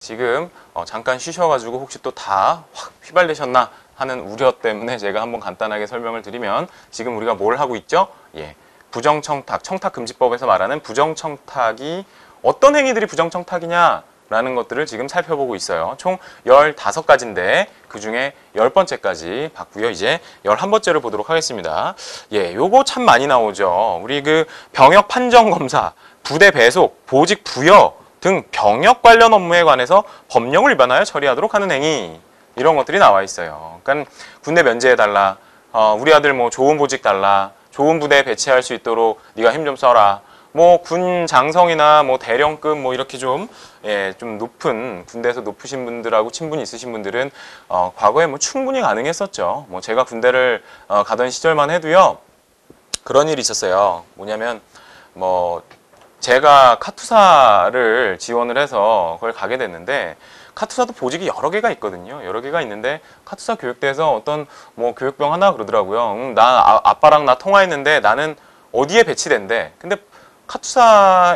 지금 잠깐 쉬셔가지고 혹시 또 다 확 휘발되셨나 하는 우려 때문에 제가 한번 간단하게 설명을 드리면 지금 우리가 뭘 하고 있죠? 예, 부정청탁, 청탁금지법에서 말하는 부정청탁이 어떤 행위들이 부정청탁이냐 라는 것들을 지금 살펴보고 있어요. 총 15가지인데 그 중에 10번째까지 봤고요. 이제 11번째를 보도록 하겠습니다. 예, 요거 참 많이 나오죠. 우리 그 병역 판정 검사, 부대 배속, 보직 부여 등 병역 관련 업무에 관해서 법령을 위반하여 처리하도록 하는 행위, 이런 것들이 나와 있어요. 그러니까 군대 면제해달라, 우리 아들 뭐 좋은 보직 달라, 좋은 부대에 배치할 수 있도록 네가 힘 좀 써라, 뭐 군 장성이나 뭐 대령급 뭐 이렇게 좀 좀 높은 군대에서 높으신 분들하고 친분이 있으신 분들은 과거에 뭐 충분히 가능했었죠. 뭐 제가 군대를 가던 시절만 해도요 그런 일이 있었어요. 뭐냐면 뭐 제가 카투사를 지원을 해서 그걸 가게 됐는데, 카투사도 보직이 여러 개가 있거든요. 여러 개가 있는데 카투사 교육대에서 어떤 뭐 교육병 하나 그러더라고요. 나 아빠랑 나 통화했는데 나는 어디에 배치된대. 근데 카투사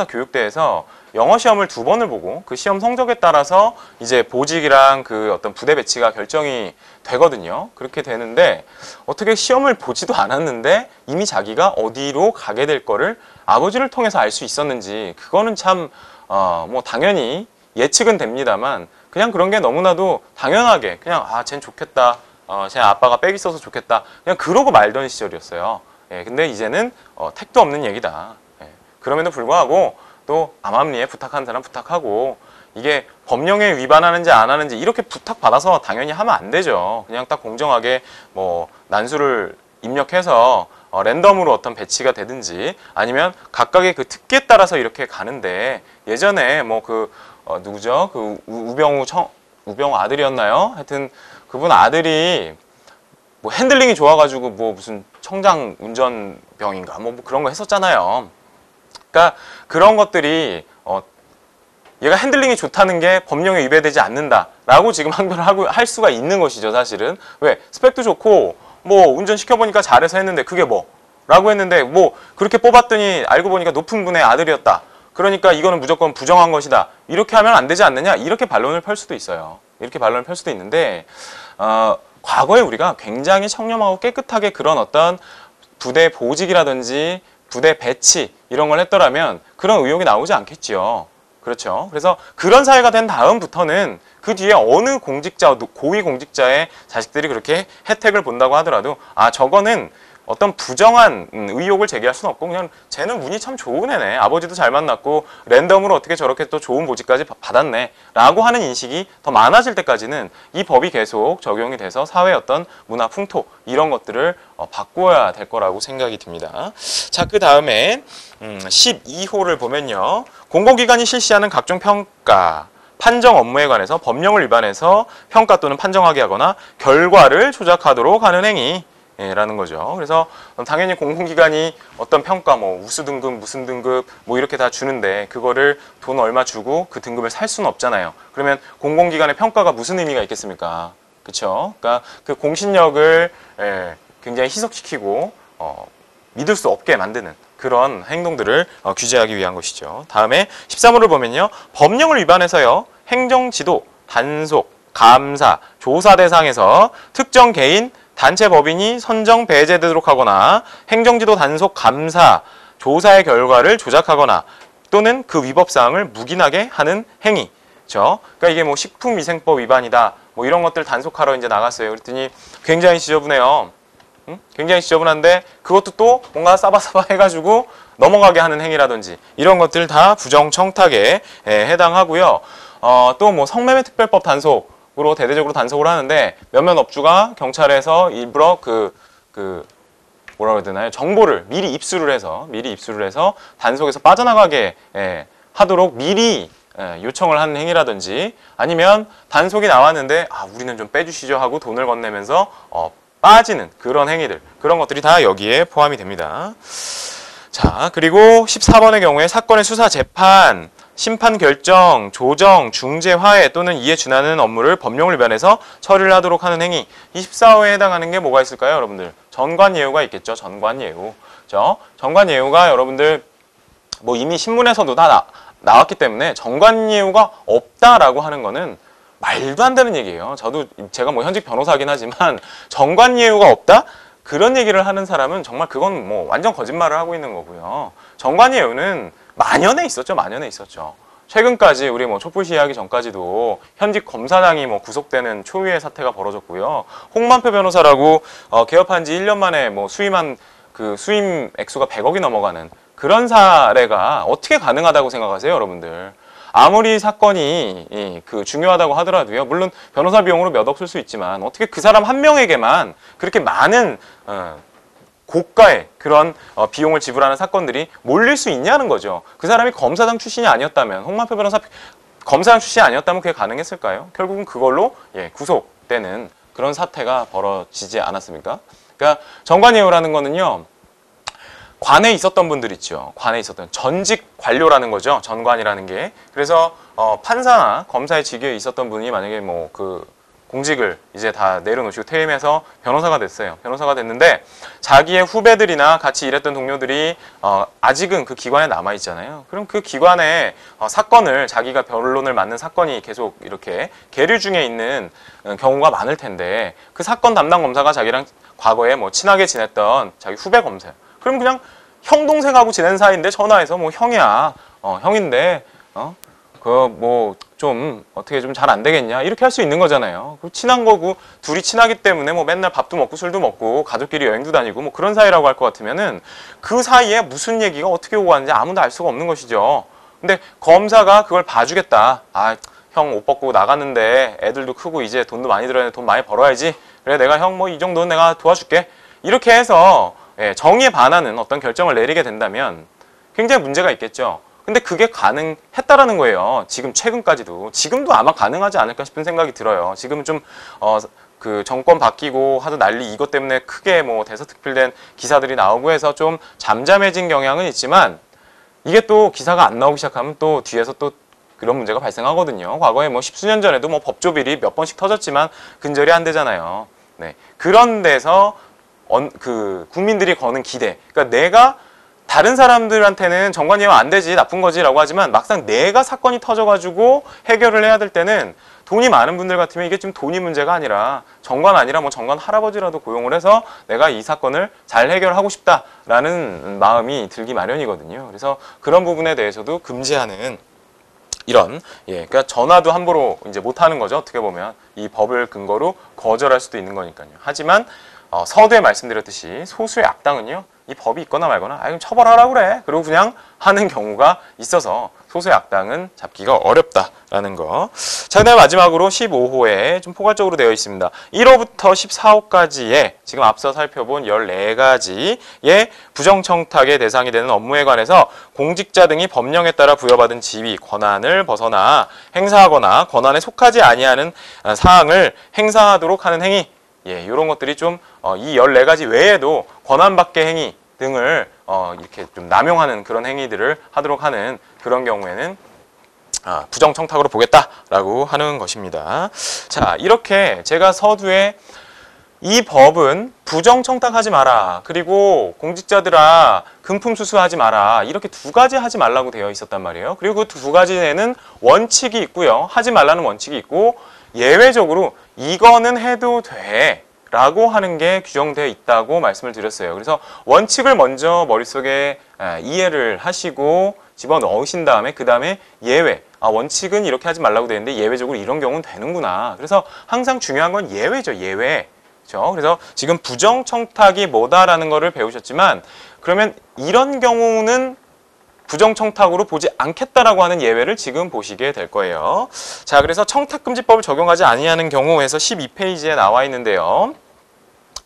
교육대에서 영어 시험을 2번을 보고 그 시험 성적에 따라서 이제 보직이랑 그 어떤 부대 배치가 결정이 되거든요. 그렇게 되는데 어떻게 시험을 보지도 않았는데 이미 자기가 어디로 가게 될 거를 아버지를 통해서 알 수 있었는지, 그거는 참 뭐 당연히 예측은 됩니다만 그냥 그런 게 너무나도 당연하게 그냥 쟨 좋겠다, 쟤 아빠가 빽 있어서 좋겠다, 그냥 그러고 말던 시절이었어요. 예, 근데 이제는 택도 없는 얘기다. 예, 그럼에도 불구하고 또 암암리에 부탁하는 사람 부탁하고, 이게 법령에 위반하는지 안 하는지 이렇게 부탁받아서 당연히 하면 안 되죠. 그냥 딱 공정하게 뭐 난수를 입력해서 랜덤으로 어떤 배치가 되든지, 아니면 각각의 그 특기에 따라서 이렇게 가는데, 예전에 뭐 그 누구죠? 그 우병우 아들이었나요? 하여튼 그분 아들이 뭐 핸들링이 좋아가지고 뭐 무슨 청장 운전병인가 뭐 그런 거 했었잖아요. 그러니까 그런 것들이 얘가 핸들링이 좋다는 게 법령에 위배되지 않는다라고 지금 항변을 할 수가 있는 것이죠, 사실은. 왜? 스펙도 좋고 뭐 운전 시켜보니까 잘해서 했는데 그게 뭐? 라고 했는데 뭐 그렇게 뽑았더니 알고 보니까 높은 분의 아들이었다. 그러니까 이거는 무조건 부정한 것이다. 이렇게 하면 안 되지 않느냐? 이렇게 반론을 펼 수도 있어요. 이렇게 반론을 펼 수도 있는데 과거에 우리가 굉장히 청렴하고 깨끗하게 그런 어떤 부대 보직이라든지 부대 배치 이런 걸 했더라면 그런 의혹이 나오지 않겠지요. 그렇죠. 그래서 그런 사회가 된 다음부터는 그 뒤에 어느 공직자, 고위 공직자의 자식들이 그렇게 혜택을 본다고 하더라도 저거는 어떤 부정한 의혹을 제기할 수는 없고, 그냥 쟤는 운이 참 좋은 애네, 아버지도 잘 만났고 랜덤으로 어떻게 저렇게 또 좋은 보직까지 받았네 라고 하는 인식이 더 많아질 때까지는 이 법이 계속 적용이 돼서 사회의 어떤 문화 풍토 이런 것들을 바꿔야 될 거라고 생각이 듭니다. 자, 그 다음에 12호를 보면요, 공공기관이 실시하는 각종 평가, 판정 업무에 관해서 법령을 위반해서 평가 또는 판정하게 하거나 결과를 조작하도록 하는 행위 라는 거죠. 그래서 당연히 공공기관이 어떤 평가, 뭐 우수 등급, 무슨 등급 뭐 이렇게 다 주는데 그거를 돈 얼마 주고 그 등급을 살 수는 없잖아요. 그러면 공공기관의 평가가 무슨 의미가 있겠습니까? 그렇죠? 그러니까 그 공신력을 굉장히 희석시키고 믿을 수 없게 만드는 그런 행동들을 규제하기 위한 것이죠. 다음에 13호를 보면요, 법령을 위반해서요 행정지도, 단속, 감사, 조사 대상에서 특정 개인, 단체 법인이 선정 배제되도록 하거나 행정지도, 단속, 감사, 조사의 결과를 조작하거나 또는 그 위법사항을 묵인하게 하는 행위. 그렇죠? 그러니까 이게 뭐 식품위생법 위반이다, 뭐 이런 것들 단속하러 이제 나갔어요. 그랬더니 굉장히 지저분해요. 굉장히 지저분한데 그것도 또 뭔가 싸바싸바 해가지고 넘어가게 하는 행위라든지 이런 것들 다 부정청탁에 해당하고요. 또 뭐 성매매 특별법 단속으로 대대적으로 단속을 하는데 몇몇 업주가 경찰에서 일부러 뭐라 그래야 되나요? 정보를 미리 입수를 해서 단속에서 빠져나가게 하도록 미리 요청을 하는 행위라든지, 아니면 단속이 나왔는데 우리는 좀 빼주시죠 하고 돈을 건네면서 빠지는 그런 행위들, 그런 것들이 다 여기에 포함이 됩니다. 자, 그리고 14번의 경우에 사건의 수사, 재판, 심판 결정, 조정, 중재, 화해 또는 이에 준하는 업무를 법령을 위반해서 처리를 하도록 하는 행위. 24호에 해당하는 게 뭐가 있을까요, 여러분들? 전관예우가 있겠죠. 전관예우. 그렇죠? 전관예우가 여러분들 뭐 이미 신문에서도 다 나왔기 때문에 정관예우가 없다라고 하는 거는 말도 안 되는 얘기예요. 제가 뭐 현직 변호사긴 하지만 정관예우가 없다? 그런 얘기를 하는 사람은 정말 그건 뭐 완전 거짓말을 하고 있는 거고요. 정관예우는 만연해 있었죠. 만연해 있었죠. 최근까지 우리 뭐 촛불 시위하기 전까지도 현직 검사장이 뭐 구속되는 초유의 사태가 벌어졌고요. 홍만표 변호사라고 개업한 지 1년 만에 뭐 수임한 그 수임 액수가 100억이 넘어가는 그런 사례가 어떻게 가능하다고 생각하세요, 여러분들? 아무리 사건이 중요하다고 하더라도요. 물론 변호사 비용으로 몇 억 쓸 수 있지만 어떻게 그 사람 한 명에게만 그렇게 많은 고가의 그런 비용을 지불하는 사건들이 몰릴 수 있냐는 거죠. 그 사람이 검사장 출신이 아니었다면, 홍만표 변호사 검사장 출신이 아니었다면 그게 가능했을까요? 결국은 그걸로 구속되는 그런 사태가 벌어지지 않았습니까? 그러니까 정관예우라는 거는요. 관에 있었던 분들 있죠. 관에 있었던 전직 관료라는 거죠. 전관이라는 게. 그래서 판사나 검사의 직위에 있었던 분이 만약에 뭐 공직을 이제 다 내려놓으시고 퇴임해서 변호사가 됐어요. 변호사가 됐는데 자기의 후배들이나 같이 일했던 동료들이 아직은 그 기관에 남아 있잖아요. 그럼 그 기관의 사건을 자기가 변론을 맡는 사건이 계속 이렇게 계류 중에 있는 경우가 많을 텐데 그 사건 담당 검사가 자기랑 과거에 뭐 친하게 지냈던 자기 후배 검사예요. 그럼 그냥 형 동생하고 지낸 사이인데 전화해서 뭐 형이야, 형인데 그 뭐 좀 어떻게 좀 잘 안 되겠냐 이렇게 할 수 있는 거잖아요. 친한 거고 둘이 친하기 때문에 뭐 맨날 밥도 먹고 술도 먹고 가족끼리 여행도 다니고 뭐 그런 사이라고 할 것 같으면은 그 사이에 무슨 얘기가 어떻게 오고 가는지 아무도 알 수가 없는 것이죠. 근데 검사가 그걸 봐주겠다. 형 옷 벗고 나갔는데 애들도 크고 이제 돈도 많이 들어야 돈 많이 벌어야지. 그래 내가 형 뭐 이 정도는 내가 도와줄게. 이렇게 해서 정의에 반하는 어떤 결정을 내리게 된다면 굉장히 문제가 있겠죠. 근데 그게 가능했다라는 거예요. 지금 최근까지도. 지금도 아마 가능하지 않을까 싶은 생각이 들어요. 지금은 좀 그 정권 바뀌고 하도 난리 이것 때문에 크게 뭐 대서특필된 기사들이 나오고 해서 좀 잠잠해진 경향은 있지만 이게 또 기사가 안 나오기 시작하면 또 뒤에서 또 그런 문제가 발생하거든요. 과거에 뭐 십수년 전에도 뭐 법조비리 몇 번씩 터졌지만 근절이 안 되잖아요. 네. 그런 데서 국민들이 거는 기대. 그러니까 내가 다른 사람들한테는 정관예우 안 되지, 나쁜 거지라고 하지만 막상 내가 사건이 터져가지고 해결을 해야 될 때는 돈이 많은 분들 같으면 이게 좀 돈이 문제가 아니라 정관 아니라 뭐 정관 할아버지라도 고용을 해서 내가 이 사건을 잘 해결하고 싶다라는 마음이 들기 마련이거든요. 그래서 그런 부분에 대해서도 금지하는 이런 그러니까 전화도 함부로 이제 못 하는 거죠. 어떻게 보면 이 법을 근거로 거절할 수도 있는 거니까요. 하지만 서두에 말씀드렸듯이 소수의 악당은요. 이 법이 있거나 말거나 그럼 처벌하라고 그래. 그리고 그냥 하는 경우가 있어서 소수의 악당은 잡기가 어렵다라는 거. 자, 그다음에 마지막으로 15호에 좀 포괄적으로 되어 있습니다. 1호부터 14호까지의 지금 앞서 살펴본 14가지의 부정청탁의 대상이 되는 업무에 관해서 공직자 등이 법령에 따라 부여받은 지위, 권한을 벗어나 행사하거나 권한에 속하지 아니하는 사항을 행사하도록 하는 행위, 이런 것들이 좀 이 14가지 외에도 권한 밖의 행위 등을 이렇게 좀 남용하는 그런 행위들을 하도록 하는 그런 경우에는 부정청탁으로 보겠다라고 하는 것입니다. 자, 이렇게 제가 서두에 이 법은 부정청탁하지 마라. 그리고 공직자들아 금품수수하지 마라. 이렇게 두 가지 하지 말라고 되어 있었단 말이에요. 그리고 그 두 가지에는 원칙이 있고요. 하지 말라는 원칙이 있고 예외적으로 이거는 해도 돼. 라고 하는 게 규정되어 있다고 말씀을 드렸어요. 그래서 원칙을 먼저 머릿속에 이해를 하시고 집어넣으신 다음에 그 다음에 예외. 원칙은 이렇게 하지 말라고 되어 있는데 예외적으로 이런 경우는 되는구나. 그래서 항상 중요한 건 예외죠. 예외. 그렇죠? 그래서 지금 부정청탁이 뭐다라는 거를 배우셨지만 그러면 이런 경우는 부정청탁으로 보지 않겠다라고 하는 예외를 지금 보시게 될 거예요. 자, 그래서 청탁금지법을 적용하지 아니하는 경우에서 12페이지에 나와 있는데요.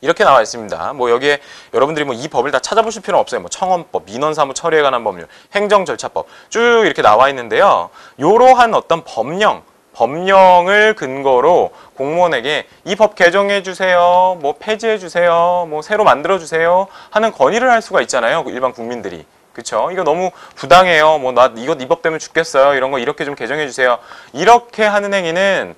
이렇게 나와 있습니다. 뭐 여기에 여러분들이 뭐 이 법을 다 찾아보실 필요는 없어요. 뭐 청원법, 민원사무 처리에 관한 법률, 행정절차법 쭉 이렇게 나와 있는데요. 이러한 어떤 법령을 근거로 공무원에게 이 법 개정해 주세요, 뭐 폐지해 주세요, 뭐 새로 만들어 주세요 하는 건의를 할 수가 있잖아요. 일반 국민들이. 그쵸? 이거 너무 부당해요. 뭐 나 이거 이 법 때문에 죽겠어요. 이런 거 이렇게 좀 개정해 주세요. 이렇게 하는 행위는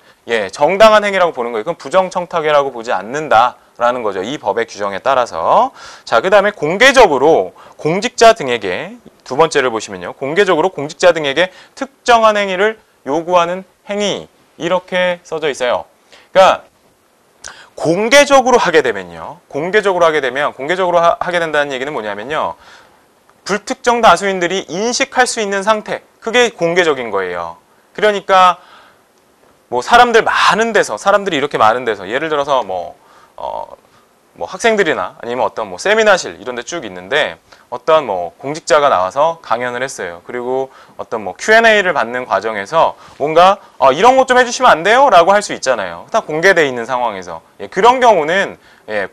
정당한 행위라고 보는 거예요. 그건 부정청탁이라고 보지 않는다라는 거죠. 이 법의 규정에 따라서. 자, 그다음에 공개적으로 공직자 등에게 두 번째를 보시면요. 공개적으로 공직자 등에게 특정한 행위를 요구하는 행위. 이렇게 써져 있어요. 그러니까 공개적으로 하게 되면요. 공개적으로 하게 된다는 얘기는 뭐냐면요. 불특정 다수인들이 인식할 수 있는 상태. 그게 공개적인 거예요. 그러니까 뭐 사람들이 이렇게 많은 데서 예를 들어서 뭐 학생들이나 아니면 어떤 뭐 세미나실 이런 데 쭉 있는데 어떤 뭐 공직자가 나와서 강연을 했어요. 그리고 어떤 뭐 Q&A를 받는 과정에서 뭔가 이런 것 좀 해주시면 안 돼요? 라고 할 수 있잖아요. 다 공개되어 있는 상황에서. 그런 경우는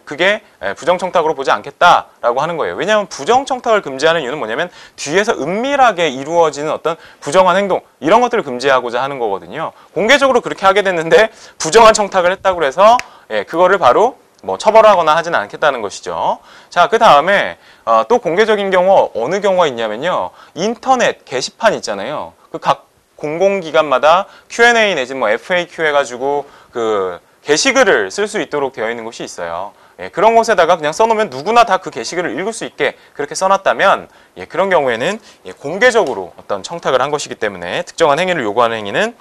그게 부정청탁으로 보지 않겠다라고 하는 거예요. 왜냐하면 부정청탁을 금지하는 이유는 뭐냐면 뒤에서 은밀하게 이루어지는 어떤 부정한 행동 이런 것들을 금지하고자 하는 거거든요. 공개적으로 그렇게 하게 됐는데 부정한 청탁을 했다고 해서 그거를 바로 뭐 처벌하거나 하지는 않겠다는 것이죠. 자, 그 다음에 또 공개적인 경우 어느 경우가 있냐면요. 인터넷 게시판 있잖아요. 그 각 공공기관마다 Q&A 내지 뭐 FAQ 해가지고 그 게시글을 쓸 수 있도록 되어 있는 곳이 있어요. 그런 곳에다가 그냥 써놓으면 누구나 다 그 게시글을 읽을 수 있게 그렇게 써놨다면 그런 경우에는 공개적으로 어떤 청탁을 한 것이기 때문에 특정한 행위를 요구하는 행위는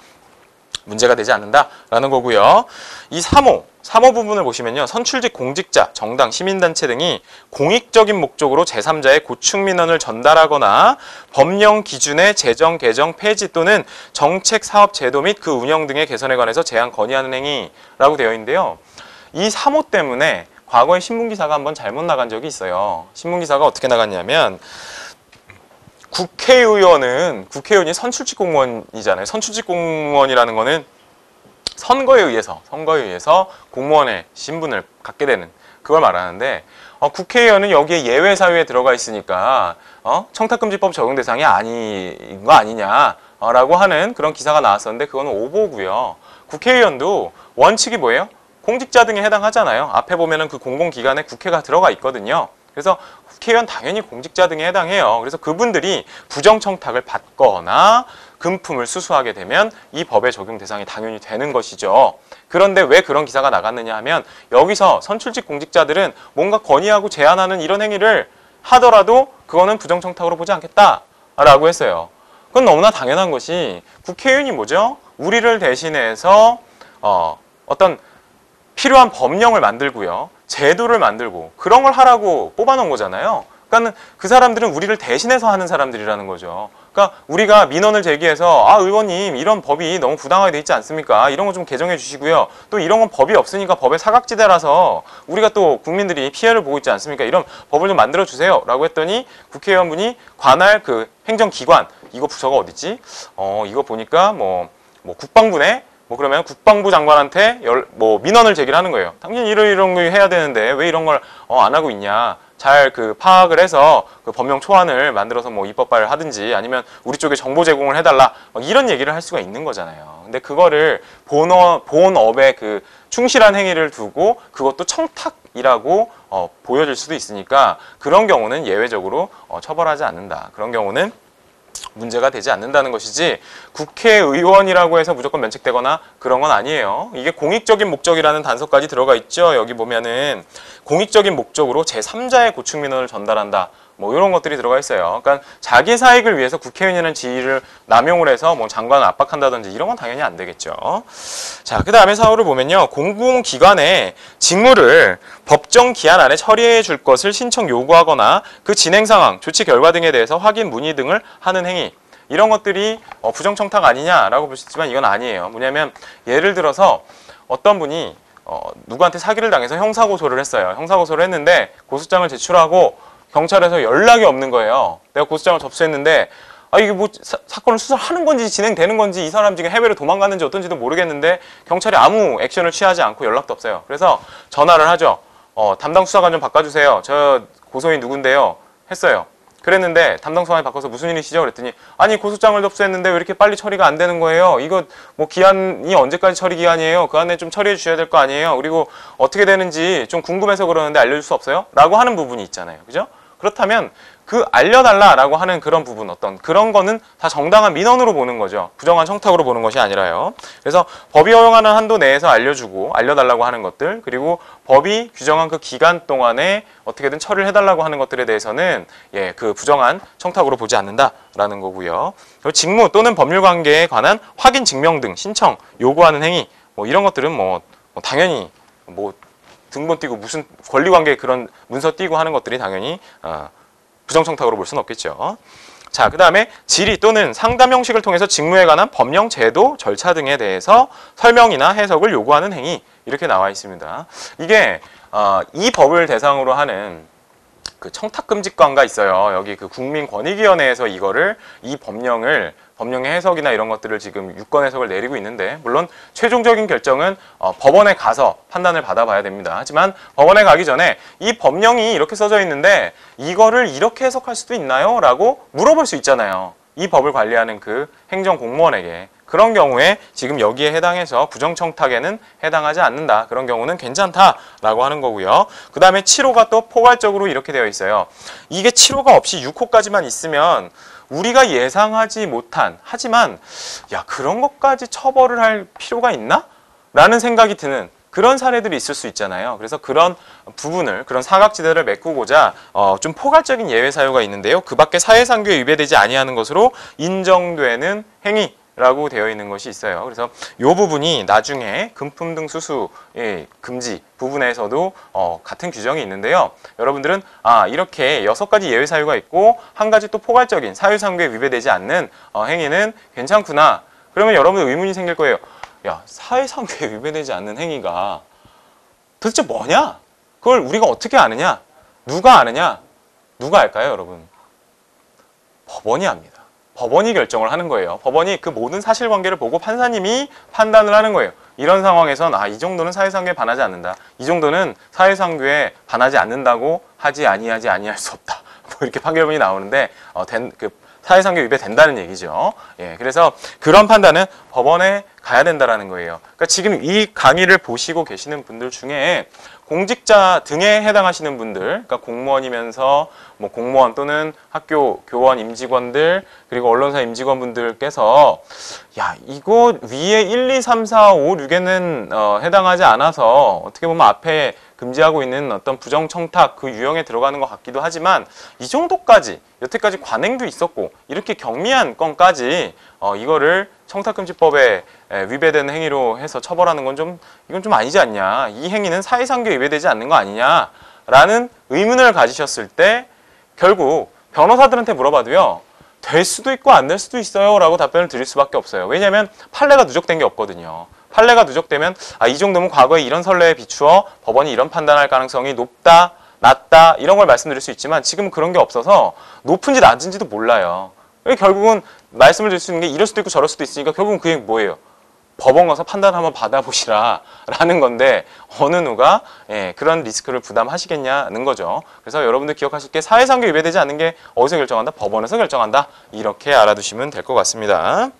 문제가 되지 않는다라는 거고요. 이 3호 부분을 보시면요. 선출직 공직자, 정당, 시민단체 등이 공익적인 목적으로 제3자의 고충민원을 전달하거나 법령 기준의 제정, 개정, 폐지 또는 정책, 사업, 제도 및 그 운영 등의 개선에 관해서 제안, 건의하는 행위라고 되어 있는데요. 이 3호 때문에 과거에 신문기사가 한번 잘못 나간 적이 있어요. 신문기사가 어떻게 나갔냐면 국회의원이 선출직 공무원이잖아요. 선출직 공무원이라는 거는 선거에 의해서 공무원의 신분을 갖게 되는 그걸 말하는데 국회의원은 여기에 예외 사유에 들어가 있으니까 청탁금지법 적용 대상이 아닌 거 아니냐라고 하는 그런 기사가 나왔었는데 그거는 오보고요. 국회의원도 원칙이 뭐예요? 공직자 등에 해당하잖아요. 앞에 보면은 그 공공기관에 국회가 들어가 있거든요. 그래서 국회의원 당연히 공직자 등에 해당해요. 그래서 그분들이 부정청탁을 받거나 금품을 수수하게 되면 이 법의 적용 대상이 당연히 되는 것이죠. 그런데 왜 그런 기사가 나갔느냐 하면 여기서 선출직 공직자들은 뭔가 건의하고 제안하는 이런 행위를 하더라도 그거는 부정청탁으로 보지 않겠다라고 했어요. 그건 너무나 당연한 것이 국회의원이 뭐죠? 우리를 대신해서 어떤 필요한 법령을 만들고요. 제도를 만들고 그런 걸 하라고 뽑아놓은 거잖아요. 그러니까 그 사람들은 우리를 대신해서 하는 사람들이라는 거죠. 그러니까 우리가 민원을 제기해서 의원님 이런 법이 너무 부당하게 돼 있지 않습니까? 이런 거 좀 개정해 주시고요. 또 이런 건 법이 없으니까 법의 사각지대라서 우리가 또 국민들이 피해를 보고 있지 않습니까? 이런 법을 좀 만들어 주세요. 라고 했더니 국회의원분이 관할 그 행정기관 이거 부서가 어딨지? 이거 보니까 뭐 국방부네? 그러면 국방부 장관한테 민원을 제기를 하는 거예요. 당연히 이런 거 해야 되는데 왜 이런 걸 안 하고 있냐. 잘 그 파악을 해서 그 법령 초안을 만들어서 뭐 입법화를 하든지 아니면 우리 쪽에 정보 제공을 해달라. 이런 얘기를 할 수가 있는 거잖아요. 근데 그거를 본업에 그 충실한 행위를 두고 그것도 청탁이라고 보여질 수도 있으니까 그런 경우는 예외적으로 처벌하지 않는다. 그런 경우는 문제가 되지 않는다는 것이지 국회의원이라고 해서 무조건 면책되거나 그런 건 아니에요. 이게 공익적인 목적이라는 단서까지 들어가 있죠. 여기 보면은 공익적인 목적으로 제3자의 고충민원을 전달한다. 이런 것들이 들어가 있어요. 그러니까 자기 사익을 위해서 국회의원이라는 지위를 남용을 해서 장관을 압박한다든지 이런 건 당연히 안 되겠죠. 자, 그 다음에 사호를 보면요. 공공기관의 직무를 법정 기한 안에 처리해 줄 것을 신청 요구하거나 그 진행 상황, 조치 결과 등에 대해서 확인, 문의 등을 하는 행위. 이런 것들이 부정청탁 아니냐라고 볼 수 있지만 이건 아니에요. 뭐냐면 예를 들어서 어떤 분이 누구한테 사기를 당해서 형사고소를 했어요. 형사고소를 했는데 고소장을 제출하고 경찰에서 연락이 없는 거예요. 내가 고소장을 접수했는데 이게 뭐 사건을 수사하는 건지 진행되는 건지 이 사람 지금 해외로 도망갔는지 어떤지도 모르겠는데 경찰이 아무 액션을 취하지 않고 연락도 없어요. 그래서 전화를 하죠. 담당 수사관 좀 바꿔주세요. 저 고소인 누군데요? 했어요. 그랬는데 담당 수사관이 바꿔서 무슨 일이시죠? 그랬더니 아니 고소장을 접수했는데 왜 이렇게 빨리 처리가 안 되는 거예요? 이거 뭐 기한이 언제까지 처리 기한이에요? 그 안에 좀 처리해 주셔야 될 거 아니에요? 그리고 어떻게 되는지 좀 궁금해서 그러는데 알려줄 수 없어요? 라고 하는 부분이 있잖아요. 그죠? 그렇다면 그 알려달라라고 하는 그런 부분 어떤 그런 거는 다 정당한 민원으로 보는 거죠. 부정한 청탁으로 보는 것이 아니라요. 그래서 법이 허용하는 한도 내에서 알려주고 알려달라고 하는 것들 그리고 법이 규정한 그 기간 동안에 어떻게든 처리를 해달라고 하는 것들에 대해서는 예, 그 부정한 청탁으로 보지 않는다라는 거고요. 그리고 직무 또는 법률 관계에 관한 확인 증명 등 신청 요구하는 행위 뭐 이런 것들은 뭐 당연히 뭐 등본 띄고 무슨 권리관계 그런 문서 띄고 하는 것들이 당연히 부정청탁으로 볼 수는 없겠죠. 자, 그 다음에 질의 또는 상담 형식을 통해서 직무에 관한 법령, 제도, 절차 등에 대해서 설명이나 해석을 요구하는 행위 이렇게 나와 있습니다. 이게 이 법을 대상으로 하는 그 청탁금지과가 있어요. 여기 그 국민권익위원회에서 이 법령의 해석이나 이런 것들을 지금 유권 해석을 내리고 있는데 물론 최종적인 결정은 법원에 가서 판단을 받아봐야 됩니다. 하지만 법원에 가기 전에 이 법령이 이렇게 써져 있는데 이거를 이렇게 해석할 수도 있나요? 라고 물어볼 수 있잖아요. 이 법을 관리하는 그 행정공무원에게. 그런 경우에 지금 여기에 해당해서 부정청탁에는 해당하지 않는다. 그런 경우는 괜찮다라고 하는 거고요. 그 다음에 7호가 또 포괄적으로 이렇게 되어 있어요. 이게 7호가 없이 6호까지만 있으면 우리가 예상하지 못한 하지만 야 그런 것까지 처벌을 할 필요가 있나? 라는 생각이 드는 그런 사례들이 있을 수 있잖아요. 그래서 그런 부분을 그런 사각지대를 메꾸고자 좀 포괄적인 예외 사유가 있는데요. 그 밖에 사회상규에 위배되지 아니하는 것으로 인정되는 행위 라고 되어 있는 것이 있어요. 그래서 이 부분이 나중에 금품 등 수수의 금지 부분에서도 같은 규정이 있는데요. 여러분들은 이렇게 6가지 예외 사유가 있고 한 가지 또 포괄적인 사유상규에 위배되지 않는 행위는 괜찮구나. 그러면 여러분 의문이 생길 거예요. 야, 사회상규에 위배되지 않는 행위가 도대체 뭐냐? 그걸 우리가 어떻게 아느냐? 누가 아느냐? 누가 알까요, 여러분? 법원이 압니다. 법원이 결정을 하는 거예요. 법원이 그 모든 사실관계를 보고 판사님이 판단을 하는 거예요. 이런 상황에선 이 정도는 사회상규에 반하지 않는다. 이 정도는 사회상규에 반하지 않는다고 아니할 수 없다. 뭐 이렇게 판결문이 나오는데 사회상규 위배된다는 얘기죠. 예, 그래서 그런 판단은 법원에 가야 된다라는 거예요. 그러니까 지금 이 강의를 보시고 계시는 분들 중에 공직자 등에 해당하시는 분들, 그러니까 공무원이면서 뭐 공무원 또는 학교 교원 임직원들 그리고 언론사 임직원분들께서 야 이거 위에 1, 2, 3, 4, 5, 6에는 해당하지 않아서 어떻게 보면 앞에 금지하고 있는 어떤 부정청탁 그 유형에 들어가는 것 같기도 하지만 이 정도까지 여태까지 관행도 있었고 이렇게 경미한 건까지 이거를 청탁금지법에 위배되는 행위로 해서 처벌하는 건 이건 좀 아니지 않냐. 이 행위는 사회상규에 위배되지 않는 거 아니냐라는 의문을 가지셨을 때 결국 변호사들한테 물어봐도요. 될 수도 있고 안 될 수도 있어요 라고 답변을 드릴 수밖에 없어요. 왜냐하면 판례가 누적된 게 없거든요. 판례가 누적되면 이 정도면 과거에 이런 선례에 비추어 법원이 이런 판단할 가능성이 높다, 낮다 이런 걸 말씀드릴 수 있지만 지금 그런 게 없어서 높은지 낮은지도 몰라요. 결국은 말씀을 드릴 수 있는 게 이럴 수도 있고 저럴 수도 있으니까 결국은 그게 뭐예요? 법원 가서 판단 한번 받아보시라 라는 건데 어느 누가 그런 리스크를 부담하시겠냐는 거죠. 그래서 여러분들 기억하실 게 사회상규에 위배되지 않는 게 어디서 결정한다? 법원에서 결정한다. 이렇게 알아두시면 될 것 같습니다.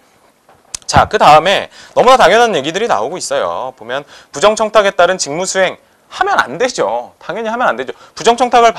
자, 그 다음에 너무나 당연한 얘기들이 나오고 있어요. 보면 부정청탁에 따른 직무수행 하면 안 되죠. 당연히 하면 안 되죠. 부정청탁을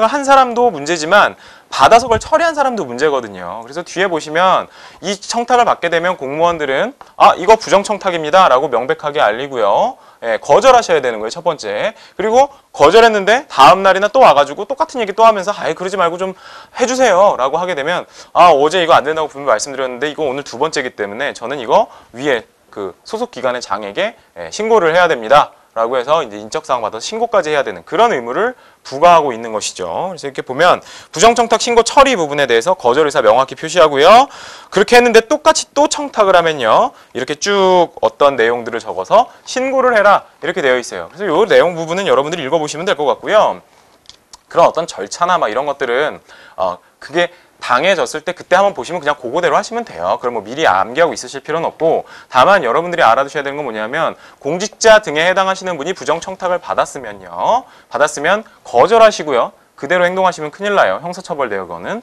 한 사람도 문제지만 받아서 그걸 처리한 사람도 문제거든요. 그래서 뒤에 보시면 이 청탁을 받게 되면 공무원들은 이거 부정청탁입니다 라고 명백하게 알리고요. 거절하셔야 되는 거예요. 첫 번째. 그리고 거절했는데 다음 날이나 또 와가지고 똑같은 얘기 또 하면서 그러지 말고 좀 해주세요 라고 하게 되면 어제 이거 안 된다고 분명히 말씀드렸는데 이거 오늘 2번째이기 때문에 저는 이거 위에 그 소속 기관의 장에게 신고를 해야 됩니다. 라고 해서 이제 인적사항 받아서 신고까지 해야 되는 그런 의무를 부과하고 있는 것이죠. 그래서 이렇게 보면 부정청탁 신고 처리 부분에 대해서 거절 의사 명확히 표시하고요. 그렇게 했는데 똑같이 또 청탁을 하면요. 이렇게 쭉 어떤 내용들을 적어서 신고를 해라 이렇게 되어 있어요. 그래서 이 내용 부분은 여러분들이 읽어보시면 될 것 같고요. 그런 어떤 절차나 이런 것들은 그게 당해졌을 때 그때 한번 보시면 그냥 그거대로 하시면 돼요. 그럼 뭐 미리 암기하고 있으실 필요는 없고 다만 여러분들이 알아두셔야 되는 건 뭐냐면 공직자 등에 해당하시는 분이 부정청탁을 받았으면 거절하시고요. 그대로 행동하시면 큰일 나요. 형사처벌돼요. 그거는.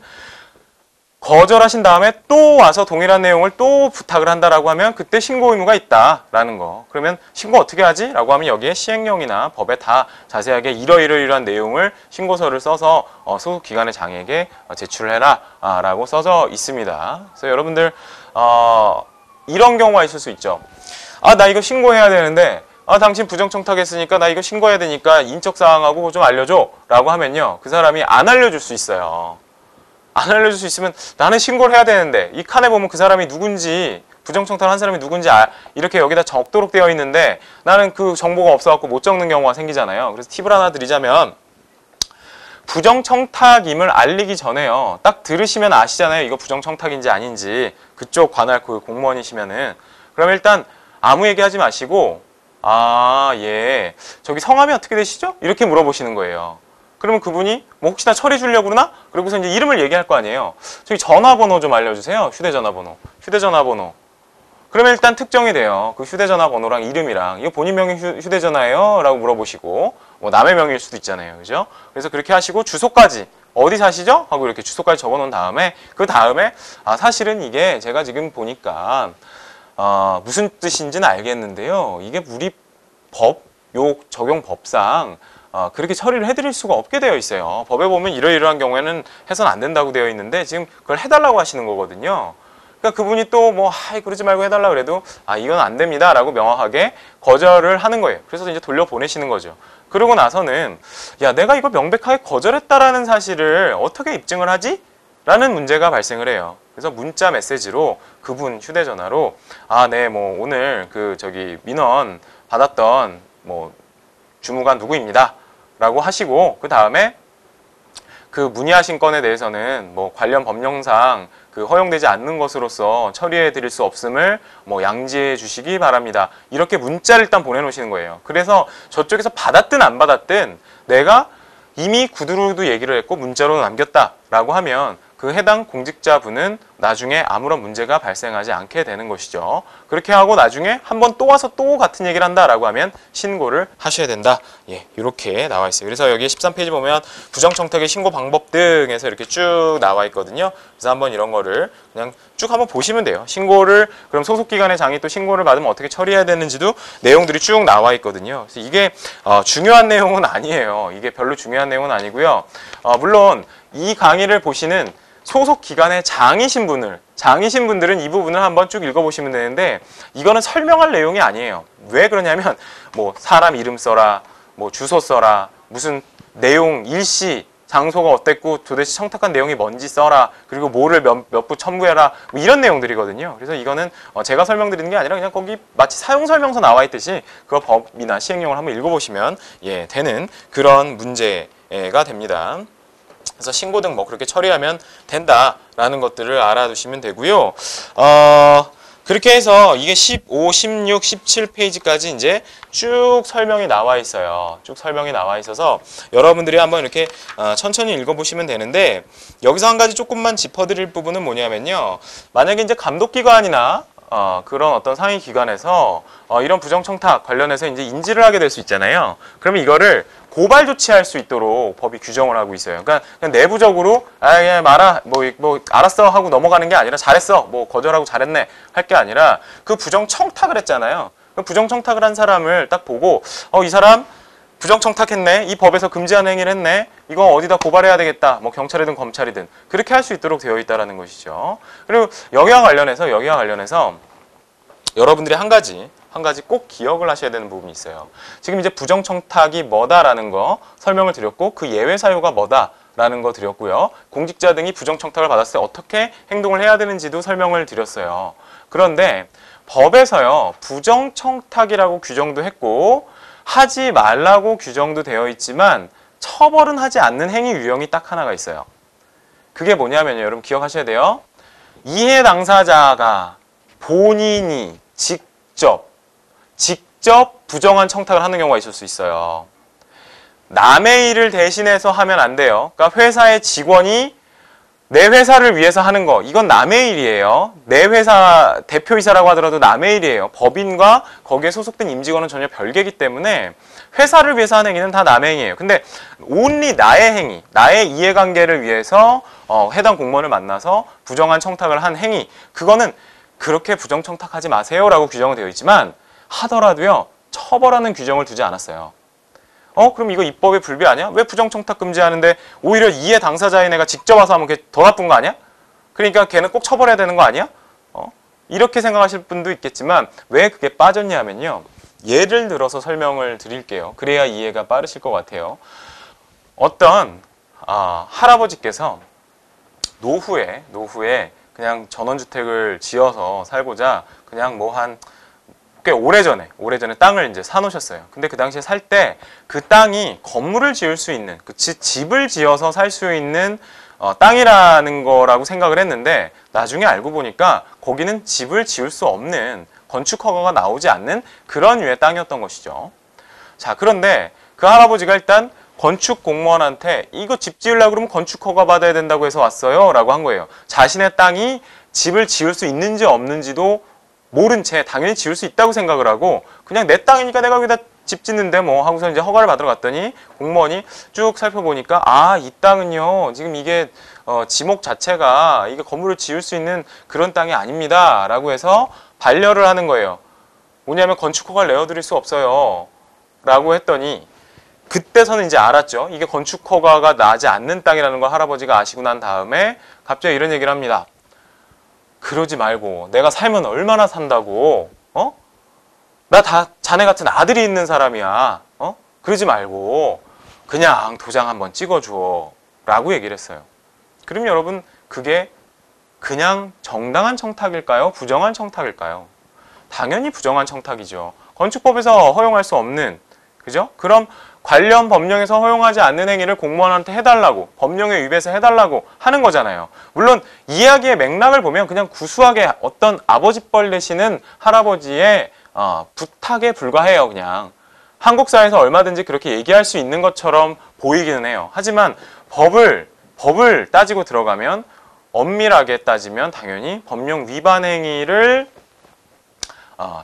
거절하신 다음에 또 와서 동일한 내용을 또 부탁을 한다라고 하면 그때 신고 의무가 있다라는 거. 그러면 신고 어떻게 하지? 라고 하면 여기에 시행령이나 법에 다 자세하게 이러이러이러한 내용을 신고서를 써서 소속 기관의 장에게 제출을 해라 라고 써져 있습니다. 그래서 여러분들 이런 경우가 있을 수 있죠. 아, 나 이거 신고해야 되는데 당신 부정청탁했으니까 나 이거 신고해야 되니까 인적사항하고 좀 알려줘 라고 하면요, 그 사람이 안 알려줄 수 있어요. 안 알려줄 수 있으면 나는 신고를 해야 되는데 이 칸에 보면 그 사람이 누군지, 부정청탁을 한 사람이 누군지 이렇게 여기다 적도록 되어 있는데 나는 그 정보가 없어갖고 못 적는 경우가 생기잖아요. 그래서 팁을 하나 드리자면, 부정청탁임을 알리기 전에요, 딱 들으시면 아시잖아요, 이거 부정청탁인지 아닌지. 그쪽 관할 그 공무원이시면은. 그럼 일단 아무 얘기하지 마시고 예, 저기 성함이 어떻게 되시죠? 이렇게 물어보시는 거예요. 그러면 그분이 뭐 혹시나 처리 주려고 그러나? 그러고서 이제 이름을 얘기할 거 아니에요. 저기 전화번호 좀 알려주세요. 휴대전화번호. 그러면 일단 특정이 돼요. 그 휴대전화번호랑 이름이랑, 이거 본인 명의 휴대전화예요? 라고 물어보시고, 뭐 남의 명의일 수도 있잖아요. 그죠? 그래서 그렇게 하시고 주소까지, 어디 사시죠? 하고 이렇게 주소까지 적어놓은 다음에, 그 다음에 사실은 이게 제가 지금 보니까 무슨 뜻인지는 알겠는데요, 이게 우리 적용 법상 그렇게 처리를 해드릴 수가 없게 되어 있어요. 법에 보면 이러이러한 경우에는 해서는 안 된다고 되어 있는데 지금 그걸 해달라고 하시는 거거든요. 그러니까 그분이 또 뭐 그러지 말고 해달라 그래도 이건 안 됩니다 라고 명확하게 거절을 하는 거예요. 그래서 이제 돌려보내시는 거죠. 그러고 나서는 야, 내가 이거 명백하게 거절했다라는 사실을 어떻게 입증을 하지? 라는 문제가 발생을 해요. 그래서 문자 메시지로 그분 휴대전화로 네, 뭐 오늘 민원 받았던 뭐 주무관 누구입니다 라고 하시고, 그 다음에 그 문의하신 건에 대해서는 뭐 관련 법령상 허용되지 않는 것으로서 처리해 드릴 수 없음을 뭐 양지해 주시기 바랍니다. 이렇게 문자를 일단 보내놓으시는 거예요. 그래서 저쪽에서 받았든 안 받았든 내가 이미 구두로도 얘기를 했고 문자로 남겼다라고 하면 그 해당 공직자분은 나중에 아무런 문제가 발생하지 않게 되는 것이죠. 그렇게 하고 나중에 한번 또 와서 또 같은 얘기를 한다라고 하면 신고를 하셔야 된다. 예, 이렇게 나와 있어요. 그래서 여기 13페이지 보면 부정청탁의 신고 방법 등에서 이렇게 쭉 나와 있거든요. 그래서 한번 이런 거를 그냥 쭉 한번 보시면 돼요. 신고를, 그럼 소속기관의 장이 또 신고를 받으면 어떻게 처리해야 되는지도 내용들이 쭉 나와 있거든요. 그래서 이게 중요한 내용은 아니에요. 이게 별로 중요한 내용은 아니고요. 물론 이 강의를 보시는 소속 기관의 장이신 분들은 이 부분을 한번 쭉 읽어보시면 되는데, 이거는 설명할 내용이 아니에요. 왜 그러냐면 뭐 사람 이름 써라, 뭐 주소 써라, 무슨 내용, 일시, 장소가 어땠고 도대체 청탁한 내용이 뭔지 써라, 그리고 뭐를 몇 부 첨부해라, 뭐 이런 내용들이거든요. 그래서 이거는 제가 설명드리는 게 아니라 그냥 거기 마치 사용설명서 나와 있듯이 그 법이나 시행령을 한번 읽어보시면 되는 그런 문제가 됩니다. 그래서 신고 등 뭐 그렇게 처리하면 된다라는 것들을 알아두시면 되고요. 그렇게 해서 이게 15, 16, 17페이지까지 이제 쭉 설명이 나와 있어요. 쭉 설명이 나와 있어서 여러분들이 한번 이렇게 천천히 읽어보시면 되는데, 여기서 한 가지 조금만 짚어드릴 부분은 뭐냐면요, 만약에 이제 감독기관이나 그런 어떤 상위 기관에서 이런 부정청탁 관련해서 이제 인지를 하게 될 수 있잖아요. 그러면 이거를 고발 조치할 수 있도록 법이 규정을 하고 있어요. 그러니까 그냥 내부적으로 그냥 말아 뭐 알았어 하고 넘어가는 게 아니라 잘했어, 뭐 거절하고 잘했네 할 게 아니라 그 부정청탁을 했잖아요. 그 부정청탁을 한 사람을 딱 보고 이 사람 부정청탁했네, 이 법에서 금지하는 행위를 했네, 이거 어디다 고발해야 되겠다, 뭐 경찰이든 검찰이든 그렇게 할 수 있도록 되어 있다는 것이죠. 그리고 여기와 관련해서 여러분들이 한 가지 꼭 기억을 하셔야 되는 부분이 있어요. 지금 이제 부정청탁이 뭐다라는 거 설명을 드렸고, 그 예외 사유가 뭐다라는 거 드렸고요. 공직자 등이 부정청탁을 받았을 때 어떻게 행동을 해야 되는지도 설명을 드렸어요. 그런데 법에서요, 부정청탁이라고 규정도 했고 하지 말라고 규정도 되어 있지만 처벌은 하지 않는 행위 유형이 딱 하나가 있어요. 그게 뭐냐면요, 여러분 기억하셔야 돼요. 이해 당사자가 본인이 직접 부정한 청탁을 하는 경우가 있을 수 있어요. 남의 일을 대신해서 하면 안 돼요. 그러니까 회사의 직원이 내 회사를 위해서 하는 거, 이건 남의 일이에요. 내 회사 대표이사라고 하더라도 남의 일이에요. 법인과 거기에 소속된 임직원은 전혀 별개이기 때문에 회사를 위해서 하는 행위는 다 남의 행위예요. 근데 only 나의 행위, 나의 이해관계를 위해서 해당 공무원을 만나서 부정한 청탁을 한 행위, 그거는 그렇게 부정청탁하지 마세요라고 규정은 되어 있지만 하더라도요 처벌하는 규정을 두지 않았어요. 그럼 이거 입법의 불비 아니야? 왜 부정청탁 금지하는데 오히려 이해 당사자인 애가 직접 와서 하면 그게 더 나쁜 거 아니야? 그러니까 걔는 꼭 처벌해야 되는 거 아니야? 이렇게 생각하실 분도 있겠지만 왜 그게 빠졌냐 하면요. 예를 들어서 설명을 드릴게요. 그래야 이해가 빠르실 것 같아요. 어떤 할아버지께서 노후에 그냥 전원주택을 지어서 살고자 그냥 뭐 한 꽤 오래전에 땅을 이제 사놓으셨어요. 근데 그 당시에 살 때 그 땅이 건물을 지을 수 있는, 집을 지어서 살 수 있는 땅이라는 거라고 생각을 했는데 나중에 알고 보니까 거기는 집을 지을 수 없는 건축 허가가 나오지 않는 그런 류의 땅이었던 것이죠. 자, 그런데 그 할아버지가 일단 건축 공무원한테 이거 집 지으려고 그러면 건축 허가 받아야 된다고 해서 왔어요 라고 한 거예요. 자신의 땅이 집을 지을 수 있는지 없는지도 모른 채 당연히 지을 수 있다고 생각을 하고 그냥 내 땅이니까 내가 여기다 집 짓는데 뭐 하고서 이제 허가를 받으러 갔더니 공무원이 쭉 살펴보니까 이 땅은요 지금 이게 지목 자체가 이게 건물을 지을 수 있는 그런 땅이 아닙니다 라고 해서 반려를 하는 거예요. 뭐냐면 건축 허가를 내어드릴 수 없어요 라고 했더니 그때서는 이제 알았죠. 이게 건축 허가가 나지 않는 땅이라는 걸 할아버지가 아시고 난 다음에 갑자기 이런 얘기를 합니다. 그러지 말고 내가 살면 얼마나 산다고 나 다 자네 같은 아들이 있는 사람이야. 그러지 말고 그냥 도장 한번 찍어줘 라고 얘기를 했어요. 그럼 여러분 그게 그냥 정당한 청탁일까요? 부정한 청탁일까요? 당연히 부정한 청탁이죠. 건축법에서 허용할 수 없는, 그죠? 그럼 관련 법령에서 허용하지 않는 행위를 공무원한테 해달라고, 법령에 위배해서 해달라고 하는 거잖아요. 물론 이야기의 맥락을 보면 그냥 구수하게 어떤 아버지뻘 되시는 할아버지의 부탁에 불과해요. 그냥 한국 사회에서 얼마든지 그렇게 얘기할 수 있는 것처럼 보이기는 해요. 하지만 법을 따지고 들어가면 엄밀하게 따지면 당연히 법령 위반 행위를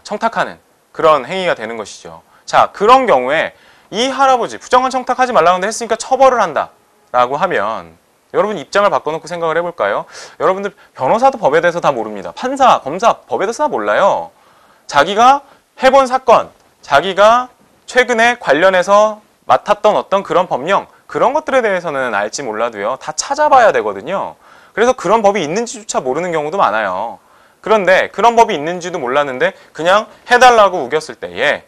청탁하는 그런 행위가 되는 것이죠. 자, 그런 경우에 이 할아버지 부정한 청탁하지 말라고 했으니까 처벌을 한다 라고 하면 여러분 입장을 바꿔놓고 생각을 해볼까요? 여러분들 변호사도 법에 대해서 다 모릅니다. 판사, 검사 법에 대해서 다 몰라요. 자기가 해본 사건, 자기가 최근에 관련해서 맡았던 어떤 그런 법령, 그런 것들에 대해서는 알지 몰라도요 다 찾아봐야 되거든요. 그래서 그런 법이 있는지조차 모르는 경우도 많아요. 그런데 그런 법이 있는지도 몰랐는데 그냥 해달라고 우겼을 때에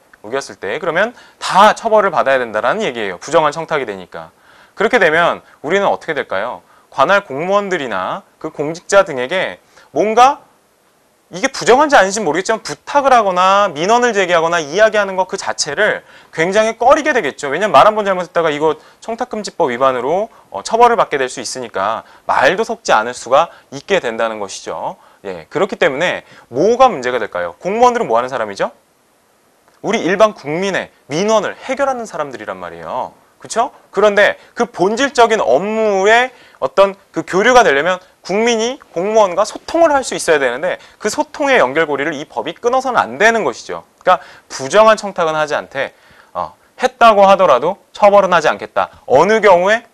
그러면 다 처벌을 받아야 된다라는 얘기예요. 부정한 청탁이 되니까. 그렇게 되면 우리는 어떻게 될까요? 관할 공무원들이나 그 공직자 등에게 뭔가 이게 부정한지 아닌지 모르겠지만 부탁을 하거나 민원을 제기하거나 이야기하는 것 그 자체를 굉장히 꺼리게 되겠죠. 왜냐면 말 한 번 잘못했다가 이거 청탁금지법 위반으로 처벌을 받게 될 수 있으니까 말도 섞지 않을 수가 있게 된다는 것이죠. 예, 그렇기 때문에 뭐가 문제가 될까요? 공무원들은 뭐 하는 사람이죠? 우리 일반 국민의 민원을 해결하는 사람들이란 말이에요. 그렇죠? 그런데 그 본질적인 업무의 어떤 그 교류가 되려면 국민이 공무원과 소통을 할 수 있어야 되는데 그 소통의 연결고리를 이 법이 끊어서는 안 되는 것이죠. 그러니까 부정한 청탁은 하지 않되 했다고 하더라도 처벌은 하지 않겠다. 어느 경우에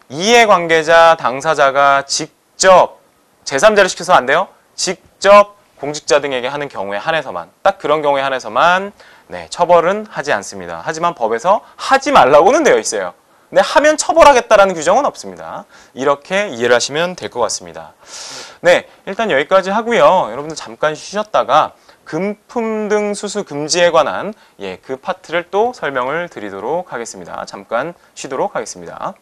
이해관계자 당사자가 직접 제3자를 시켜서 안 돼요. 직접 공직자 등에게 하는 경우에 한해서만, 딱 그런 경우에 한해서만 처벌은 하지 않습니다. 하지만 법에서 하지 말라고는 되어 있어요. 근데 하면 처벌하겠다라는 규정은 없습니다. 이렇게 이해를 하시면 될 것 같습니다. 네, 일단 여기까지 하고요. 여러분들 잠깐 쉬셨다가 금품 등 수수 금지에 관한 그 파트를 또 설명을 드리도록 하겠습니다. 잠깐 쉬도록 하겠습니다.